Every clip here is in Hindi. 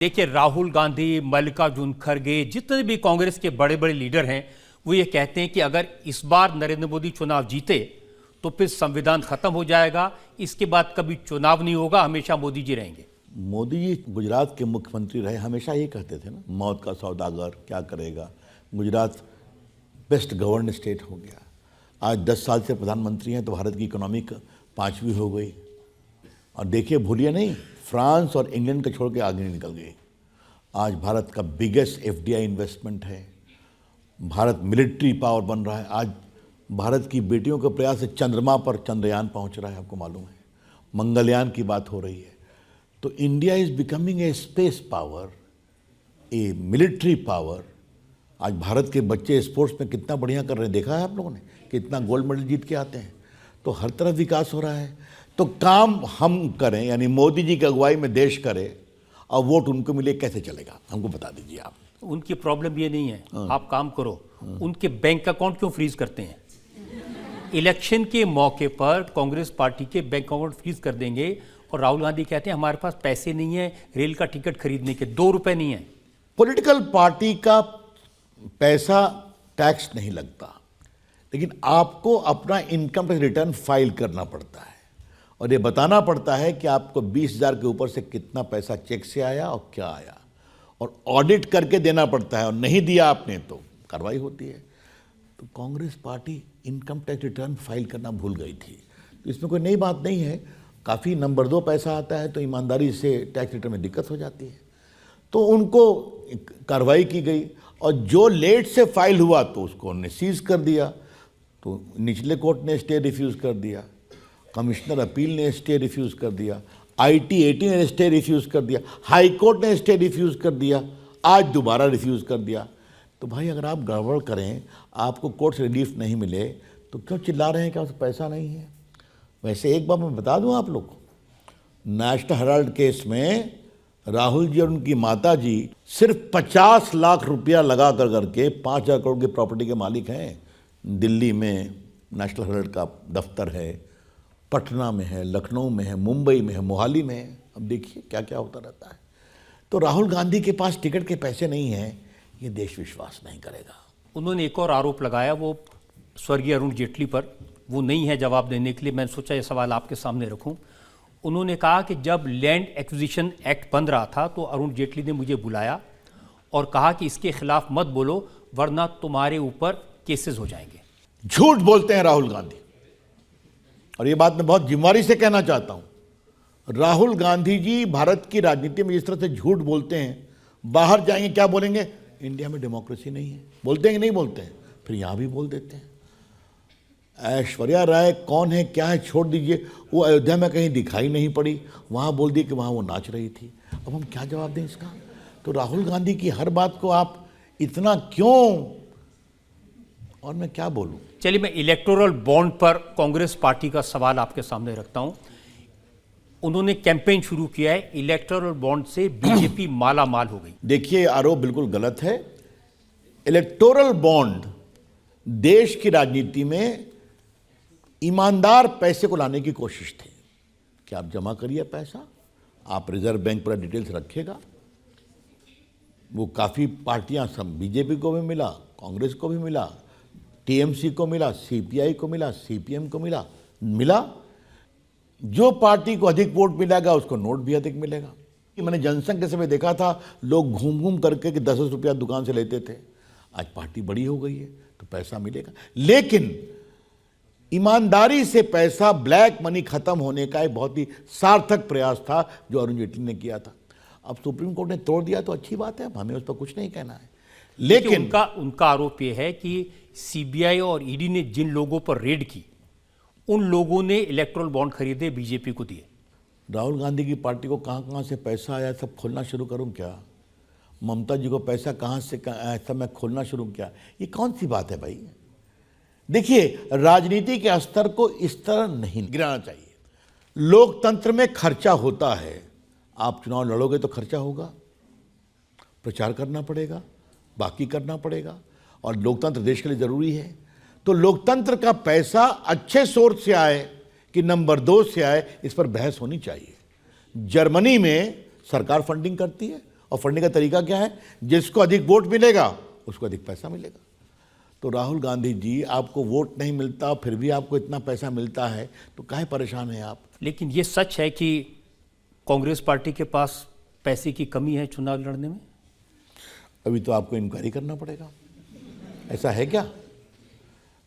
देखिए, राहुल गांधी, मल्लिकार्जुन खड़गे, जितने भी कांग्रेस के बड़े बड़े लीडर हैं, वो ये कहते हैं कि अगर इस बार नरेंद्र मोदी चुनाव जीते तो फिर संविधान खत्म हो जाएगा, इसके बाद कभी चुनाव नहीं होगा, हमेशा मोदी जी रहेंगे। मोदी जी गुजरात के मुख्यमंत्री रहे, हमेशा ये कहते थे ना, मौत का सौदागर क्या करेगा, गुजरात बेस्ट गवर्न स्टेट हो गया। आज 10 साल से प्रधानमंत्री हैं तो भारत की इकोनॉमी 5वीं हो गई। और देखिए, भूलिए नहीं, फ्रांस और इंग्लैंड को छोड़ के आगे निकल गई। आज भारत का बिगेस्ट एफडीआई इन्वेस्टमेंट है, भारत मिलिट्री पावर बन रहा है। आज भारत की बेटियों के प्रयास से चंद्रमा पर चंद्रयान पहुंच रहा है, आपको मालूम है, मंगलयान की बात हो रही है। तो India is becoming a space power, A military power. आज भारत के बच्चे स्पोर्ट्स में कितना बढ़िया कर रहे हैं, देखा है आप लोगों ने, कितना गोल्ड मेडल जीत के आते हैं। तो हर तरफ विकास हो रहा है। तो काम हम करें, यानी मोदी जी की अगुवाई में देश करे, और वोट उनको मिले, कैसे चलेगा, हमको बता दीजिए आप। उनकी प्रॉब्लम ये नहीं है, आप काम करो, उनके बैंक अकाउंट क्यों फ्रीज करते हैं? इलेक्शन के मौके पर कांग्रेस पार्टी के बैंक अकाउंट फ्रीज कर देंगे, और राहुल गांधी कहते हैं हमारे पास पैसे नहीं है रेल का टिकट खरीदने के, 2 रुपए नहीं है। पॉलिटिकल पार्टी का पैसा टैक्स नहीं लगता, लेकिन आपको अपना इनकम टैक्स रिटर्न फाइल करना पड़ता है, और ये बताना पड़ता है कि आपको 20,000 के ऊपर से कितना पैसा चेक से आया और क्या आया, और ऑडिट करके देना पड़ता है, और नहीं दिया आपने तो कार्रवाई होती है। तो Congress party income tax return file करना भूल गई थी। तो इसमें कोई नई बात नहीं है, काफ़ी नंबर 2 पैसा आता है तो ईमानदारी से टैक्स रिटर्न में दिक्कत हो जाती है। तो उनको कार्रवाई की गई, और जो लेट से फाइल हुआ तो उसको उन्होंने सीज कर दिया। तो निचले कोर्ट ने स्टे रिफ्यूज़ कर दिया, कमिश्नर अपील ने स्टे रिफ्यूज़ कर दिया, ITAT ने स्टे रिफ्यूज़ कर दिया, हाई कोर्ट ने स्टे रिफ्यूज़ कर दिया, आज दोबारा रिफ्यूज़ कर दिया। तो भाई, अगर आप गड़बड़ करें, आपको कोर्ट से रिलीफ नहीं मिले, तो क्यों चिल्ला रहे हैं कि आपसे पैसा नहीं है? वैसे एक बार मैं बता दूं आप लोग को, नेशनल हेराल्ड केस में राहुल जी और उनकी माता जी सिर्फ 50 लाख रुपया लगा करके 5,000 करोड़ की प्रॉपर्टी के मालिक हैं। दिल्ली में नेशनल हेराल्ड का दफ्तर है, पटना में है, लखनऊ में है, मुंबई में है, मोहाली में है। अब देखिए क्या क्या होता रहता है। तो राहुल गांधी के पास टिकट के पैसे नहीं हैं, ये देश विश्वास नहीं करेगा। उन्होंने एक और आरोप लगाया, वो स्वर्गीय अरुण जेटली पर, वो नहीं है जवाब देने के लिए, मैंने सोचा ये सवाल आपके सामने रखूं। उन्होंने कहा कि जब लैंड एक्विजिशन एक्ट बन रहा था तो अरुण जेटली ने मुझे बुलाया और कहा कि इसके खिलाफ मत बोलो वरना तुम्हारे ऊपर केसेस हो जाएंगे। झूठ बोलते हैं राहुल गांधी, और ये बात मैं बहुत जिम्मेदारी से कहना चाहता हूं। राहुल गांधी जी भारत की राजनीति में इस तरह से झूठ बोलते हैं, बाहर जाएंगे क्या बोलेंगे, इंडिया में डेमोक्रेसी नहीं है, बोलते हैं कि नहीं बोलते हैं, फिर यहां भी बोल देते हैं। ऐश्वर्या राय कौन है क्या है छोड़ दीजिए, वो अयोध्या में कहीं दिखाई नहीं पड़ी, वहाँ बोल दिए कि वहाँ वो नाच रही थी। अब हम क्या जवाब दें इसका? तो राहुल गांधी की हर बात को आप इतना क्यों, और मैं क्या बोलूं? चलिए, मैं इलेक्टोरल बॉन्ड पर कांग्रेस पार्टी का सवाल आपके सामने रखता हूं। उन्होंने कैंपेन शुरू किया है, इलेक्टोरल बॉन्ड से बीजेपी माला माल हो गई। देखिए, आरोप बिल्कुल गलत है। इलेक्टोरल बॉन्ड देश की राजनीति में ईमानदार पैसे को लाने की कोशिश थी कि आप जमा करिए पैसा, आप रिजर्व बैंक पर डिटेल्स रखिएगा। वो काफ़ी पार्टियां, सब बीजेपी को भी मिला, कांग्रेस को भी मिला, TMC को मिला, CPI को मिला, CPM को मिला। जो पार्टी को अधिक वोट मिलेगा उसको नोट भी अधिक मिलेगा। मैंने जनसंघ के समय देखा था, लोग घूम घूम करके कि 10-10 रुपया दुकान से लेते थे। आज पार्टी बड़ी हो गई है तो पैसा मिलेगा, लेकिन ईमानदारी से पैसा, ब्लैक मनी खत्म होने का एक बहुत ही सार्थक प्रयास था जो अरुण जेटली ने किया था। अब सुप्रीम कोर्ट ने तोड़ दिया तो अच्छी बात है, हमें उस पर कुछ नहीं कहना है। लेकिन उनका आरोप यह है कि CBI और ED ने जिन लोगों पर रेड की, उन लोगों ने इलेक्टोरल बॉन्ड खरीदे, बीजेपी को दिए। राहुल गांधी की पार्टी को कहाँ कहाँ से पैसा आया सब खोलना शुरू करूँ क्या? ममता जी को पैसा कहाँ से आया सब मैं खोलना शुरू क्या? ये कौन सी बात है भाई? देखिए, राजनीति के स्तर को इस तरह नहीं गिराना चाहिए। लोकतंत्र में खर्चा होता है, आप चुनाव लड़ोगे तो खर्चा होगा, प्रचार करना पड़ेगा, बाकी करना पड़ेगा, और लोकतंत्र देश के लिए जरूरी है। तो लोकतंत्र का पैसा अच्छे सोर्स से आए कि नंबर 2 से आए, इस पर बहस होनी चाहिए। जर्मनी में सरकार फंडिंग करती है और फंडिंग का तरीका क्या है? जिसको अधिक वोट मिलेगा उसको अधिक पैसा मिलेगा। तो राहुल गांधी जी, आपको वोट नहीं मिलता फिर भी आपको इतना पैसा मिलता है, तो काहे परेशान हैं आप? लेकिन ये सच है कि कांग्रेस पार्टी के पास पैसे की कमी है चुनाव लड़ने में? अभी तो आपको इंक्वायरी करना पड़ेगा। ऐसा है क्या?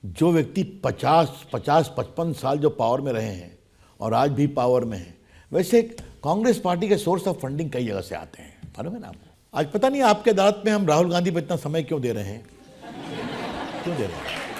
जो व्यक्ति 50-55 साल जो पावर में रहे हैं और आज भी पावर में हैं, वैसे कांग्रेस पार्टी के सोर्स ऑफ फंडिंग कई जगह से आते हैं, मालूम है ना आपको? आज पता नहीं आपके अदालत में हम राहुल गांधी पर इतना समय क्यों दे रहे हैं, क्यों दे रहे हैं?